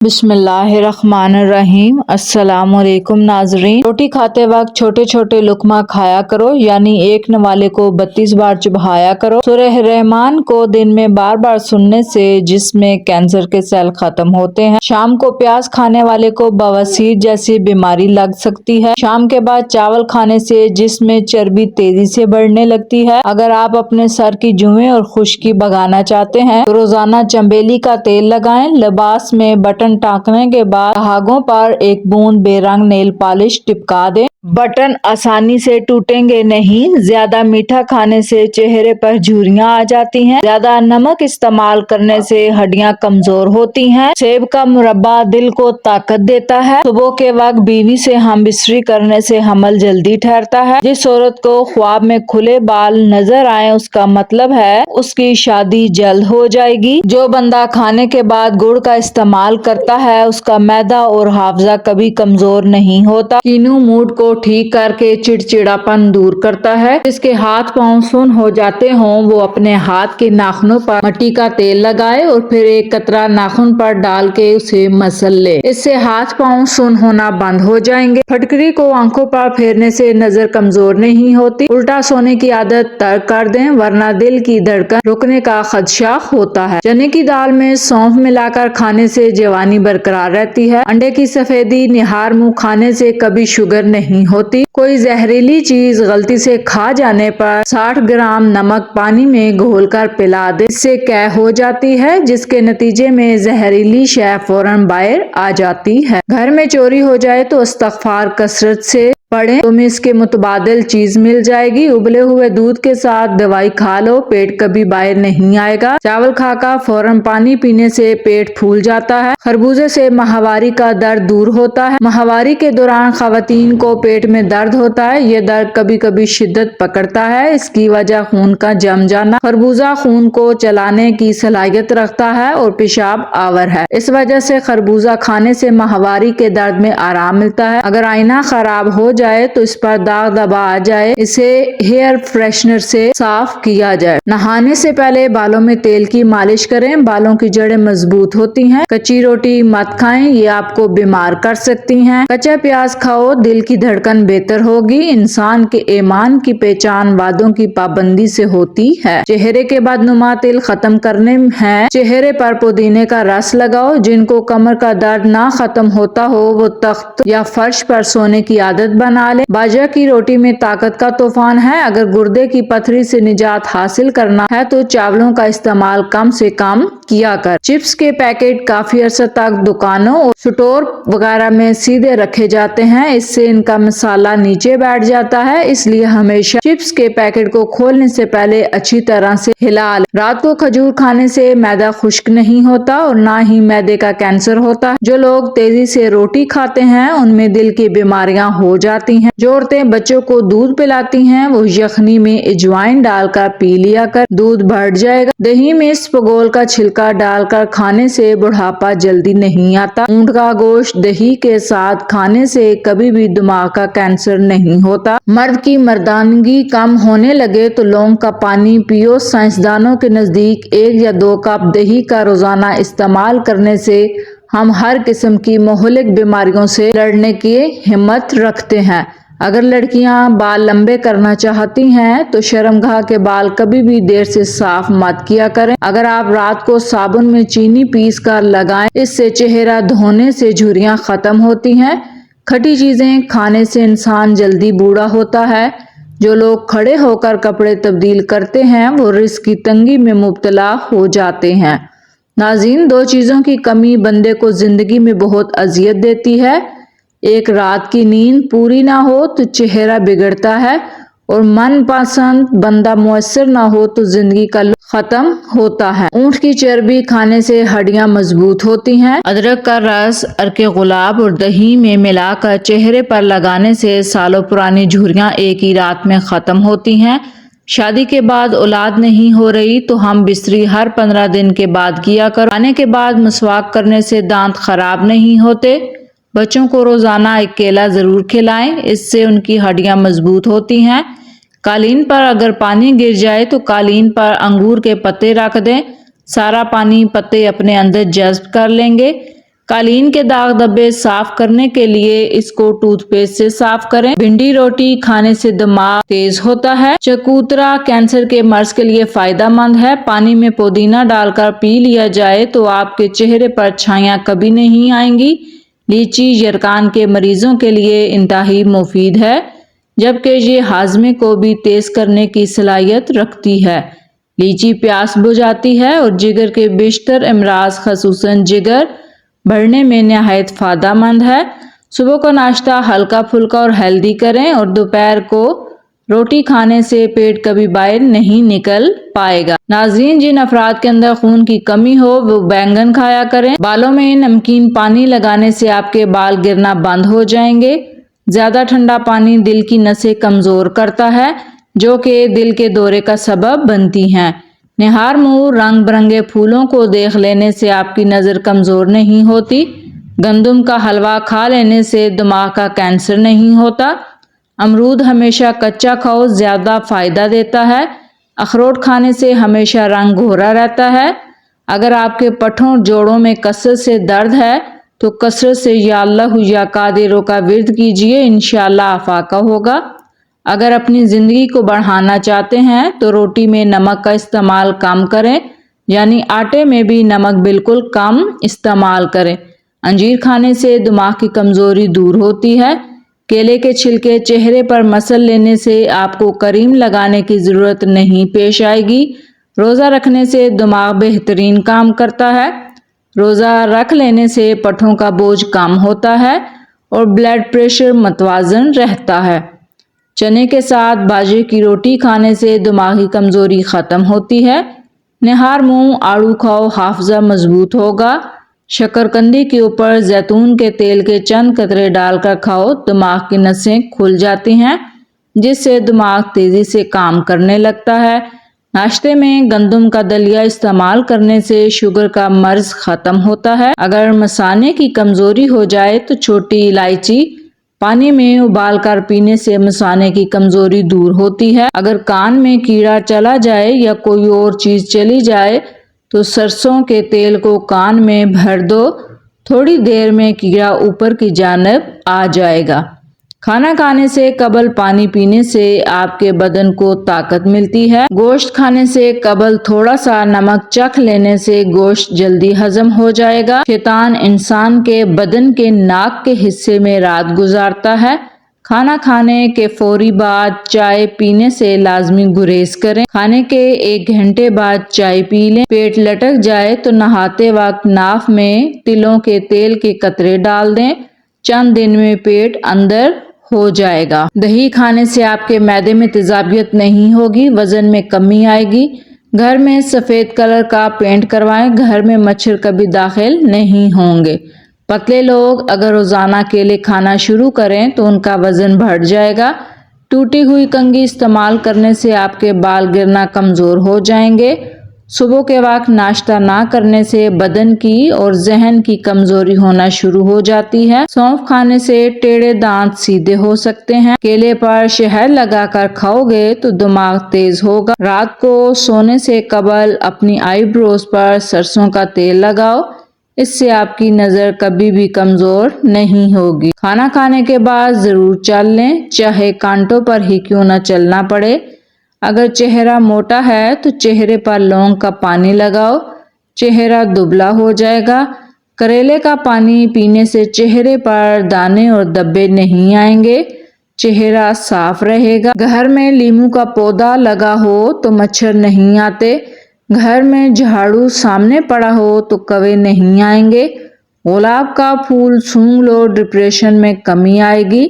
بسم اللہ الرحمن الرحیم۔ السلام علیکم ناظرین۔ روٹی کھاتے وقت چھوٹے چھوٹے لقمہ کھایا کرو، یعنی ایک نوالے کو 32 بار چبایا کرو۔ سورہ رحمان کو دن میں بار بار سننے سے جسم میں کینسر کے سیل ختم ہوتے ہیں۔ شام کو پیاز کھانے والے کو بواسیر جیسی بیماری لگ سکتی ہے۔ شام کے بعد چاول کھانے سے جسم میں چربی تیزی سے بڑھنے لگتی ہے۔ اگر آپ اپنے سر کی جوئیں اور خشکی بھگانا چاہتے ہیں تو روزانہ چنبیلی کا تیل لگائیں۔ لباس میں بٹن ٹانکنے کے بعد دھاگوں پر ایک بوند بے رنگ نیل پالش ٹپکا دیں۔ بٹن آسانی سے ٹوٹیں گے نہیں۔ زیادہ میٹھا کھانے سے چہرے پر جھریاں آ جاتی ہیں۔ زیادہ نمک استعمال کرنے سے ہڈیاں کمزور ہوتی ہیں۔ سیب کا مربع دل کو طاقت دیتا ہے۔ صبح کے وقت بیوی سے ہم بستری کرنے سے حمل جلدی ٹھہرتا ہے۔ جس عورت کو خواب میں کھلے بال نظر آئیں اس کا مطلب ہے اس کی شادی جلد ہو جائے گی۔ جو بندہ کھانے کے بعد گڑ کا استعمال کرتا ہے اس کا معدہ اور حافظہ کبھی کمزور نہیں ہوتا۔ کینو موڈ کو ٹھیک کر کے چڑچڑاپن دور کرتا ہے۔ جس کے ہاتھ پاؤں سن ہو جاتے ہوں وہ اپنے ہاتھ کے ناخنوں پر مٹی کا تیل لگائے اور پھر ایک قطرہ ناخن پر ڈال کے اسے مسل لے۔ اس سے ہاتھ پاؤں سن ہونا بند ہو جائیں گے۔ پھٹکری کو آنکھوں پر پھیرنے سے نظر کمزور نہیں ہوتی۔ الٹا سونے کی عادت ترک کر دیں ورنہ دل کی دھڑکن رکنے کا خدشہ ہوتا ہے۔ چنے کی دال میں سونف ملا کر کھانے سے جوانی برقرار رہتی ہے۔ انڈے کی سفیدی نہار منہ کھانے سے کبھی شوگر نہیں ہوتی۔ کوئی زہریلی چیز غلطی سے کھا جانے پر 60 گرام نمک پانی میں گھول کر پلا دے۔ اس سے قے ہو جاتی ہے جس کے نتیجے میں زہریلی شے فوراً باہر آ جاتی ہے۔ گھر میں چوری ہو جائے تو استغفار کثرت سے پڑھیں، تمہیں اس کے متبادل چیز مل جائے گی۔ ابلے ہوئے دودھ کے ساتھ دوائی کھا لو، پیٹ کبھی باہر نہیں آئے گا۔ چاول کھا کر فوراً پانی پینے سے پیٹ پھول جاتا ہے۔ خربوزے سے ماہواری کا درد دور ہوتا ہے۔ ماہواری کے دوران خواتین کو پیٹ میں درد ہوتا ہے۔ یہ درد کبھی کبھی شدت پکڑتا ہے۔ اس کی وجہ خون کا جم جانا۔ خربوزہ خون کو چلانے کی صلاحیت رکھتا ہے اور پیشاب آور ہے۔ اس وجہ سے خربوزہ کھانے سے ماہواری کے درد میں آرام ملتا ہے۔ اگر آئینہ خراب ہو جائے تو اس پر داغ دھبا آ جائے اسے ہیئر فریشنر سے صاف کیا جائے۔ نہانے سے پہلے بالوں میں تیل کی مالش کریں، بالوں کی جڑیں مضبوط ہوتی ہیں۔ کچی روٹی مت کھائیں، یہ آپ کو بیمار کر سکتی ہیں۔ کچا پیاز کھاؤ، دل کی دھڑکن بہتر ہوگی۔ انسان کے ایمان کی پہچان وعدوں کی پابندی سے ہوتی ہے۔ چہرے کے بدنما تل ختم کرنے ہیں۔ چہرے پر پودینے کا رس لگاؤ۔ جن کو کمر کا درد نہ ختم ہوتا ہو وہ تخت یا فرش پر سونے کی عادت بنا لیں۔ باجرہ کی روٹی میں طاقت کا طوفان ہے۔ اگر گردے کی پتھری سے نجات حاصل کرنا ہے تو چاولوں کا استعمال کم سے کم کیا کر۔ چپس کے پیکٹ کافی عرصہ تک دکانوں اور سٹور وغیرہ میں سیدھے رکھے جاتے ہیں، اس سے ان کا مسالہ نیچے بیٹھ جاتا ہے، اس لیے ہمیشہ چپس کے پیکٹ کو کھولنے سے پہلے اچھی طرح سے ہلا لیں۔ رات کو کھجور کھانے سے معدہ خشک نہیں ہوتا اور نہ ہی معدے کا کینسر ہوتا ہے۔ جو لوگ تیزی سے روٹی کھاتے ہیں ان میں دل کی بیماریاں ہو جاتی ہیں۔ جو عورتیں بچوں کو دودھ پلاتی ہیں وہ یخنی میں اجوائن ڈال کر پی لیا کر، دودھ بڑھ جائے گا۔ دہی میں اسپغول کا چھلکا ڈال کر کھانے سے بڑھاپا جلدی نہیں آتا۔ اونٹ کا گوشت دہی کے ساتھ کھانے سے کبھی بھی دماغ کا کینسر نہیں ہوتا۔ مرد کی مردانگی کم ہونے لگے تو لونگ کا پانی پیو۔ سائنسدانوں کے نزدیک 1 یا 2 کپ دہی کا روزانہ استعمال کرنے سے ہم ہر قسم کی مہلک بیماریوں سے لڑنے کی ہمت رکھتے ہیں۔ اگر لڑکیاں بال لمبے کرنا چاہتی ہیں تو شرمگاہ کے بال کبھی بھی دیر سے صاف مت کیا کریں۔ اگر آپ رات کو صابن میں چینی پیس کر لگائیں اس سے چہرہ دھونے سے جھریاں ختم ہوتی ہیں۔ کھٹی چیزیں کھانے سے انسان جلدی بوڑھا ہوتا ہے۔ جو لوگ کھڑے ہو کر کپڑے تبدیل کرتے ہیں وہ رزق کی تنگی میں مبتلا ہو جاتے ہیں۔ ناظرین، 2 چیزوں کی کمی بندے کو زندگی میں بہت اذیت دیتی ہے۔ ایک، رات کی نیند پوری نہ ہو تو چہرہ بگڑتا ہے اور من پسند بندہ میسر نہ ہو تو زندگی کا لطف ختم ہوتا ہے۔ اونٹ کی چربی کھانے سے ہڈیاں مضبوط ہوتی ہیں۔ ادرک کا رس عرق گلاب اور دہی میں ملا کر چہرے پر لگانے سے سالوں پرانی جھریاں ایک ہی رات میں ختم ہوتی ہیں۔ شادی کے بعد اولاد نہیں ہو رہی تو ہم بستری ہر 15 دن کے بعد کیا کرو۔ کھانے کے بعد مسواک کرنے سے دانت خراب نہیں ہوتے۔ بچوں کو روزانہ ایک کیلا ضرور کھلائیں، اس سے ان کی ہڈیاں مضبوط ہوتی ہیں۔ قالین پر اگر پانی گر جائے تو قالین پر انگور کے پتے رکھ دیں، سارا پانی پتے اپنے اندر جذب کر لیں گے۔ قالین کے داغ دھبے صاف کرنے کے لیے اس کو ٹوتھ پیسٹ سے صاف کریں۔ بھنڈی روٹی کھانے سے دماغ تیز ہوتا ہے۔ چکوترا کینسر کے مرض کے لیے فائدہ مند ہے۔ پانی میں پودینہ ڈال کر پی لیا جائے تو آپ کے چہرے پر چھائیاں کبھی نہیں آئیں گی۔ لیچی یرقان کے مریضوں کے لیے انتہائی مفید ہے، جبکہ یہ ہاضمے کو بھی تیز کرنے کی صلاحیت رکھتی ہے۔ لیچی پیاس بجھاتی ہے اور جگر کے بیشتر امراض خصوصاً جگر بڑھنے میں نہایت فائدہ مند ہے۔ صبح کا ناشتہ ہلکا پھلکا اور ہیلدی کریں اور دوپہر کو روٹی کھانے سے پیٹ کبھی باہر نہیں نکل پائے گا۔ ناظرین، جن افراد کے اندر خون کی کمی ہو وہ بینگن کھایا کریں۔ بالوں میں نمکین پانی لگانے سے آپ کے بال گرنا بند ہو جائیں گے۔ زیادہ ٹھنڈا پانی دل کی نسیں کمزور کرتا ہے، جو کہ دل کے دورے کا سبب بنتی ہیں۔ نہار منہ رنگ برنگے پھولوں کو دیکھ لینے سے آپ کی نظر کمزور نہیں ہوتی۔ گندم کا حلوہ کھا لینے سے دماغ کا کینسر نہیں ہوتا۔ امرود ہمیشہ کچا کھاؤ، زیادہ فائدہ دیتا ہے۔ اخروٹ کھانے سے ہمیشہ رنگ گہرا رہتا ہے۔ اگر آپ کے پٹھوں جوڑوں میں کثرت سے درد ہے تو کثرت سے یا اللہ یا قادر کا ورد کیجئے، انشاءاللہ افاقہ ہوگا۔ اگر اپنی زندگی کو بڑھانا چاہتے ہیں تو روٹی میں نمک کا استعمال کم کریں، یعنی آٹے میں بھی نمک بالکل کم استعمال کریں۔ انجیر کھانے سے دماغ کی کمزوری دور ہوتی ہے۔ کیلے کے چھلکے چہرے پر مسل لینے سے آپ کو کریم لگانے کی ضرورت نہیں پیش آئے گی۔ روزہ رکھنے سے دماغ بہترین کام کرتا ہے۔ روزہ رکھ لینے سے پٹھوں کا بوجھ کم ہوتا ہے اور بلڈ پریشر متوازن رہتا ہے۔ چنے کے ساتھ باجرے کی روٹی کھانے سے دماغی کمزوری ختم ہوتی ہے۔ نہار منہ آڑو کھاؤ، حافظہ مضبوط ہوگا۔ شکرقندی کے اوپر زیتون کے تیل کے چند قطرے ڈال کر کھاؤ، دماغ کی نسیں کھل جاتی ہیں، جس سے دماغ تیزی سے کام کرنے لگتا ہے۔ ناشتے میں گندم کا دلیا استعمال کرنے سے شوگر کا مرض ختم ہوتا ہے۔ اگر مثانے کی کمزوری ہو جائے تو چھوٹی الائچی پانی میں ابال کر پینے سے مثانے کی کمزوری دور ہوتی ہے۔ اگر کان میں کیڑا چلا جائے یا کوئی اور چیز چلی جائے تو سرسوں کے تیل کو کان میں بھر دو، تھوڑی دیر میں کیڑا اوپر کی جانب آ جائے گا۔ کھانا کھانے سے قبل پانی پینے سے آپ کے بدن کو طاقت ملتی ہے۔ گوشت کھانے سے قبل تھوڑا سا نمک چکھ لینے سے گوشت جلدی ہضم ہو جائے گا۔ شیطان انسان کے بدن کے ناک کے حصے میں رات گزارتا ہے۔ کھانا کھانے کے فوری بعد چائے پینے سے لازمی گریز کریں۔ کھانے کے 1 گھنٹے بعد چائے پی لیں۔ پیٹ لٹک جائے تو نہاتے وقت ناف میں تلوں کے تیل کے قطرے ڈال دیں، چند دن میں پیٹ اندر ہو جائے گا۔ دہی کھانے سے آپ کے معدے میں تیزابیت نہیں ہوگی، وزن میں کمی آئے گی۔ گھر میں سفید کلر کا پینٹ کروائیں، گھر میں مچھر کبھی داخل نہیں ہوں گے۔ پتلے لوگ اگر روزانہ کیلے کھانا شروع کریں تو ان کا وزن بڑھ جائے گا۔ ٹوٹی ہوئی کنگھی استعمال کرنے سے آپ کے بال گرنا کمزور ہو جائیں گے۔ صبح کے وقت ناشتہ نہ کرنے سے بدن کی اور ذہن کی کمزوری ہونا شروع ہو جاتی ہے۔ سونف کھانے سے ٹیڑھے دانت سیدھے ہو سکتے ہیں۔ کیلے پر شہد لگا کر کھاؤ گے تو دماغ تیز ہوگا۔ رات کو سونے سے قبل اپنی آئی بروز پر سرسوں کا تیل لگاؤ، اس سے آپ کی نظر کبھی بھی کمزور نہیں ہوگی۔ کھانا کھانے کے بعد ضرور چل لیں، چاہے کانٹوں پر ہی کیوں نہ چلنا پڑے۔ اگر چہرہ موٹا ہے تو چہرے پر لونگ کا پانی لگاؤ، چہرہ دبلا ہو جائے گا۔ کریلے کا پانی پینے سے چہرے پر دانے اور دبے نہیں آئیں گے، چہرہ صاف رہے گا۔ گھر میں لیموں کا پودا لگا ہو تو مچھر نہیں آتے۔ گھر میں جھاڑو سامنے پڑا ہو تو کوے نہیں آئیں گے۔ گلاب کا پھول سونگھ لو، ڈپریشن میں کمی آئے گی۔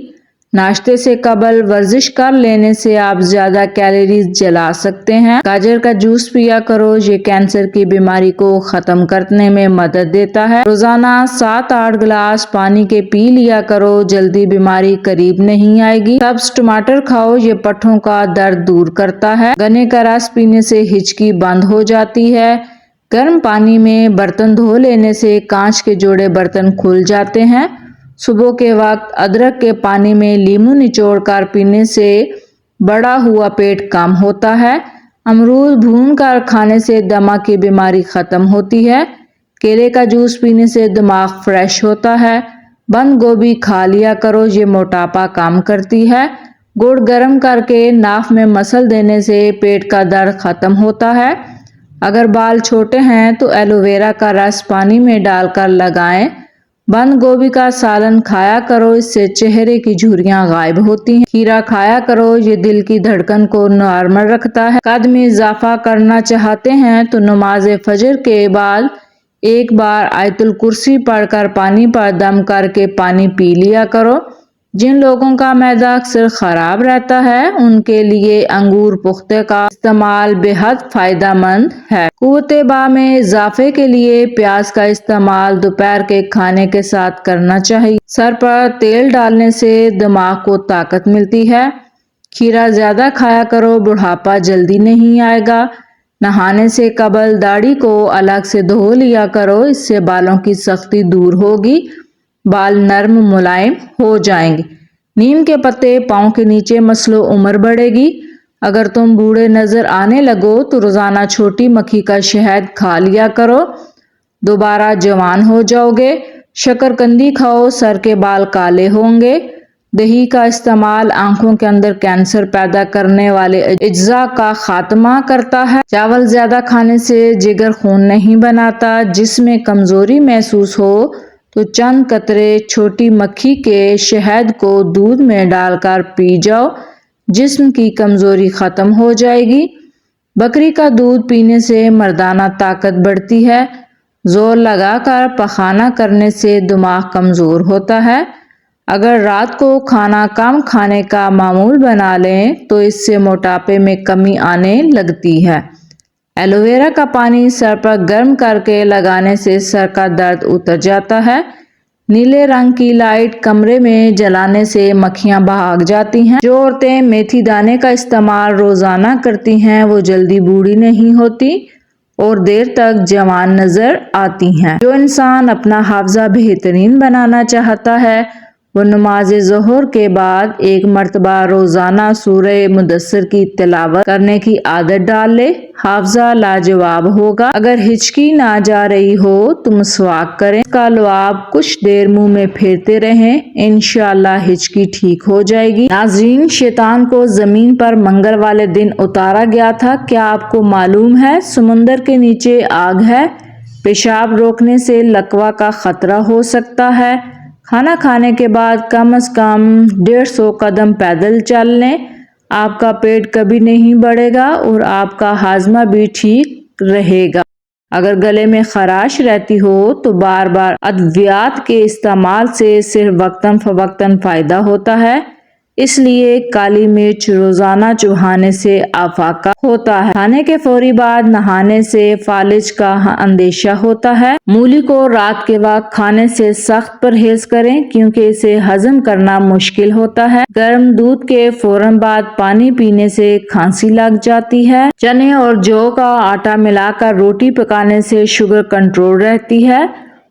ناشتے سے قبل ورزش کر لینے سے آپ زیادہ کیلوریز جلا سکتے ہیں۔ گاجر کا جوس پیا کرو، یہ کینسر کی بیماری کو ختم کرنے میں مدد دیتا ہے۔ روزانہ 7-8 گلاس پانی کے پی لیا کرو، جلدی بیماری قریب نہیں آئے گی۔ سبز ٹماٹر کھاؤ، یہ پٹھوں کا درد دور کرتا ہے۔ گنے کا رس پینے سے ہچکی بند ہو جاتی ہے۔ گرم پانی میں برتن دھو لینے سے کانچ کے جوڑے برتن کھل جاتے ہیں۔ صبح کے وقت ادرک کے پانی میں لیموں نچوڑ کر پینے سے بڑا ہوا پیٹ کم ہوتا ہے۔ امرود بھون کر کھانے سے دمہ کی بیماری ختم ہوتی ہے۔ کیلے کا جوس پینے سے دماغ فریش ہوتا ہے۔ بند گوبھی کھا لیا کرو، یہ موٹاپا کم کرتی ہے۔ گڑ گرم کر کے ناف میں مسل دینے سے پیٹ کا درد ختم ہوتا ہے۔ اگر بال چھوٹے ہیں تو ایلو ویرا کا رس پانی میں ڈال کر لگائیں۔ بند گوبھی کا سالن کھایا کرو، اس سے چہرے کی جھریاں غائب ہوتی ہیں۔ کھیرا کھایا کرو، یہ دل کی دھڑکن کو نارمل رکھتا ہے۔ قد میں اضافہ کرنا چاہتے ہیں تو نماز فجر کے بعد ایک بار آیت الکرسی پڑھ کر پانی پر دم کر کے پانی پی لیا کرو۔ جن لوگوں کا معدہ اکثر خراب رہتا ہے ان کے لیے انگور پختہ کا استعمال بے حد فائدہ مند ہے۔ قوت باہ میں اضافے کے لیے پیاز کا استعمال دوپہر کے کھانے کے ساتھ کرنا چاہیے۔ سر پر تیل ڈالنے سے دماغ کو طاقت ملتی ہے۔ کھیرا زیادہ کھایا کرو، بڑھاپا جلدی نہیں آئے گا۔ نہانے سے قبل داڑھی کو الگ سے دھو لیا کرو، اس سے بالوں کی سختی دور ہوگی، بال نرم ملائم ہو جائیں گے۔ نیم کے پتے پاؤں کے نیچے مسلو، عمر بڑھے گی۔ اگر تم بوڑھے نظر آنے لگو تو روزانہ چھوٹی مکھی کا شہد کھا لیا کرو، دوبارہ جوان ہو جاؤ گے۔ شکر قندی کھاؤ، سر کے بال کالے ہوں گے۔ دہی کا استعمال آنکھوں کے اندر کینسر پیدا کرنے والے اجزاء کا خاتمہ کرتا ہے۔ چاول زیادہ کھانے سے جگر خون نہیں بناتا۔ جسم میں کمزوری محسوس ہو تو چند قطرے چھوٹی مکھی کے شہد کو دودھ میں ڈال کر پی جاؤ، جسم کی کمزوری ختم ہو جائے گی۔ بکری کا دودھ پینے سے مردانہ طاقت بڑھتی ہے۔ زور لگا کر پخانہ کرنے سے دماغ کمزور ہوتا ہے۔ اگر رات کو کھانا کم کھانے کا معمول بنا لیں تو اس سے موٹاپے میں کمی آنے لگتی ہے۔ ایلو ویرا کا پانی سر پر گرم کر کے لگانے سے سر کا درد اتر جاتا ہے۔ نیلے رنگ کی لائٹ کمرے میں جلانے سے مکھیاں بھاگ جاتی ہیں۔ جو عورتیں میتھی دانے کا استعمال روزانہ کرتی ہیں وہ جلدی بوڑھی نہیں ہوتی اور دیر تک جوان نظر آتی ہیں۔ جو انسان اپنا حافظہ بہترین بنانا چاہتا ہے وہ نماز ظہر کے بعد ایک مرتبہ روزانہ سورہ مدثر کی تلاوت کرنے کی عادت ڈال لے، حافظہ لاجواب ہوگا۔ اگر ہچکی نہ جا رہی ہو تو مسواک کریں، اس کا لعاب کچھ دیر منہ میں پھیرتے رہیں، انشاءاللہ ہچکی ٹھیک ہو جائے گی۔ ناظرین، شیطان کو زمین پر منگل والے دن اتارا گیا تھا۔ کیا آپ کو معلوم ہے سمندر کے نیچے آگ ہے؟ پیشاب روکنے سے لکوہ کا خطرہ ہو سکتا ہے۔ کھانا کھانے کے بعد کم از کم 150 قدم پیدل چل لیں، آپ کا پیٹ کبھی نہیں بڑھے گا اور آپ کا ہاضمہ بھی ٹھیک رہے گا۔ اگر گلے میں خراش رہتی ہو تو بار بار ادویات کے استعمال سے صرف وقتاً فوقتاً فائدہ ہوتا ہے، اس لیے کالی مرچ روزانہ چبانے سے افاقہ ہوتا ہے۔ کھانے کے فوری بعد نہانے سے فالج کا اندیشہ ہوتا ہے۔ مولی کو رات کے وقت کھانے سے سخت پرہیز کریں کیونکہ اسے ہضم کرنا مشکل ہوتا ہے۔ گرم دودھ کے فوراً بعد پانی پینے سے کھانسی لگ جاتی ہے۔ چنے اور جو کا آٹا ملا کر روٹی پکانے سے شوگر کنٹرول رہتی ہے۔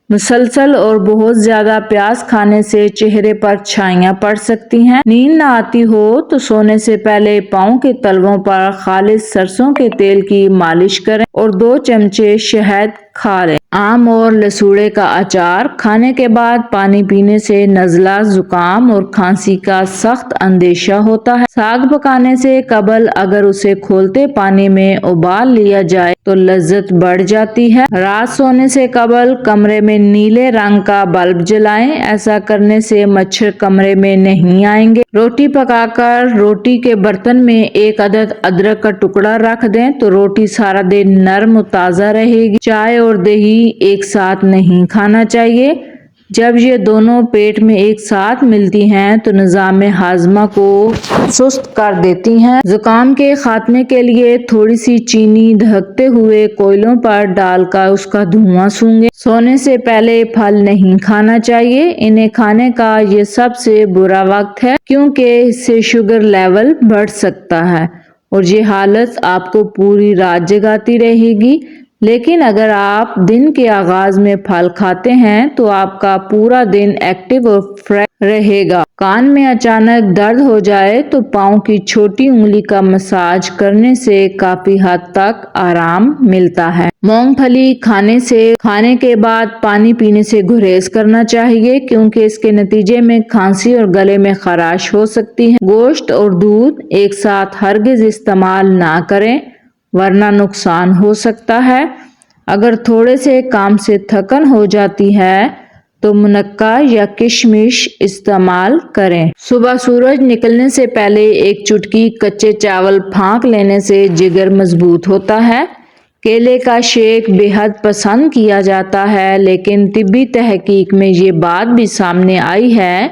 مسلسل اور بہت زیادہ پیاز کھانے سے چہرے پر چھائیاں پڑ سکتی ہیں۔ نیند نہ آتی ہو تو سونے سے پہلے پاؤں کے تلووں پر خالص سرسوں کے تیل کی مالش کریں اور 2 چمچے شہد کھا لیں۔ آم اور لسوڑے کا اچار کھانے کے بعد پانی پینے سے نزلہ، زکام اور کھانسی کا سخت اندیشہ ہوتا ہے۔ ساگ پکانے سے قبل اگر اسے کھولتے پانی میں ابال لیا جائے تو لذت بڑھ جاتی ہے۔ رات سونے سے قبل کمرے میں نیلے رنگ کا بلب جلائیں، ایسا کرنے سے مچھر کمرے میں نہیں آئیں گے۔ روٹی پکا کر روٹی کے برتن میں 1 عدد ادرک کا ٹکڑا رکھ دیں تو روٹی سارا دن نرم و تازہ رہے گی۔ چائے اور دہی ایک ساتھ نہیں کھانا چاہیے۔ جب یہ دونوں پیٹ میں ایک ساتھ ملتی ہیں تو نظام ہاضمہ کو سست کر دیتی ہیں۔ زکام کے خاتمے کے لیے تھوڑی سی چینی دھکتے ہوئے کوئلوں پر ڈال کر اس کا دھواں سونگھیں۔ سونے سے پہلے پھل نہیں کھانا چاہیے، انہیں کھانے کا یہ سب سے برا وقت ہے کیونکہ اس سے شوگر لیول بڑھ سکتا ہے اور یہ حالت آپ کو پوری رات جگاتی رہے گی۔ لیکن اگر آپ دن کے آغاز میں پھل کھاتے ہیں تو آپ کا پورا دن ایکٹیو اور فریش رہے گا۔ کان میں اچانک درد ہو جائے تو پاؤں کی چھوٹی انگلی کا مساج کرنے سے کافی حد تک آرام ملتا ہے۔ مونگ پھلی کھانے کے بعد پانی پینے سے گریز کرنا چاہیے کیونکہ اس کے نتیجے میں کھانسی اور گلے میں خراش ہو سکتی ہے۔ گوشت اور دودھ ایک ساتھ ہرگز استعمال نہ کریں ورنہ نقصان ہو سکتا ہے۔ اگر تھوڑے سے کام سے تھکن ہو جاتی ہے تو منقع یا کشمش استعمال کریں۔ صبح سورج نکلنے سے پہلے ایک چٹکی کچے چاول پھونک لینے سے جگر مضبوط ہوتا ہے۔ کیلے کا شیک بے حد پسند کیا جاتا ہے لیکن طبی تحقیق میں یہ بات بھی سامنے آئی ہے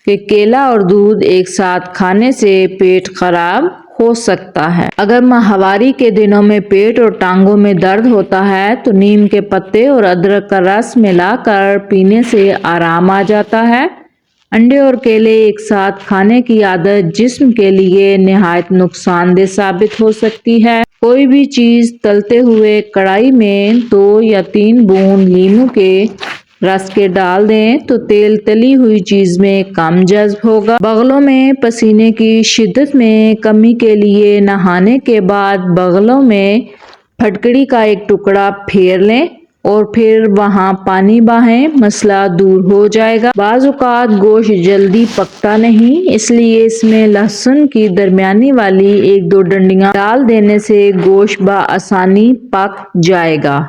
کہ کیلا اور دودھ ایک ساتھ کھانے سے پیٹ خراب ہو سکتا ہے۔ اگر ماہواری کے دنوں میں پیٹ اور ٹانگوں میں درد ہوتا ہے تو نیم کے پتے اور ادرک کا رس ملا کر پینے سے آرام آ جاتا ہے۔ انڈے اور کیلے ایک ساتھ کھانے کی عادت جسم کے لیے نہایت نقصان دہ ثابت ہو سکتی ہے۔ کوئی بھی چیز تلتے ہوئے کڑاہی میں 2 یا 3 بوند لیموں کے رس کے ڈال دیں تو تیل تلی ہوئی چیز میں کم جذب ہوگا۔ بغلوں میں پسینے کی شدت میں کمی کے لیے نہانے کے بعد بغلوں میں پھٹکڑی کا ایک ٹکڑا پھیر لیں اور پھر وہاں پانی بہائیں، مسئلہ دور ہو جائے گا۔ بعض اوقات گوشت جلدی پکتا نہیں، اس لیے اس میں لہسن کی درمیانی والی 1-2 ڈنڈیاں ڈال دینے سے گوشت بآسانی پک جائے گا۔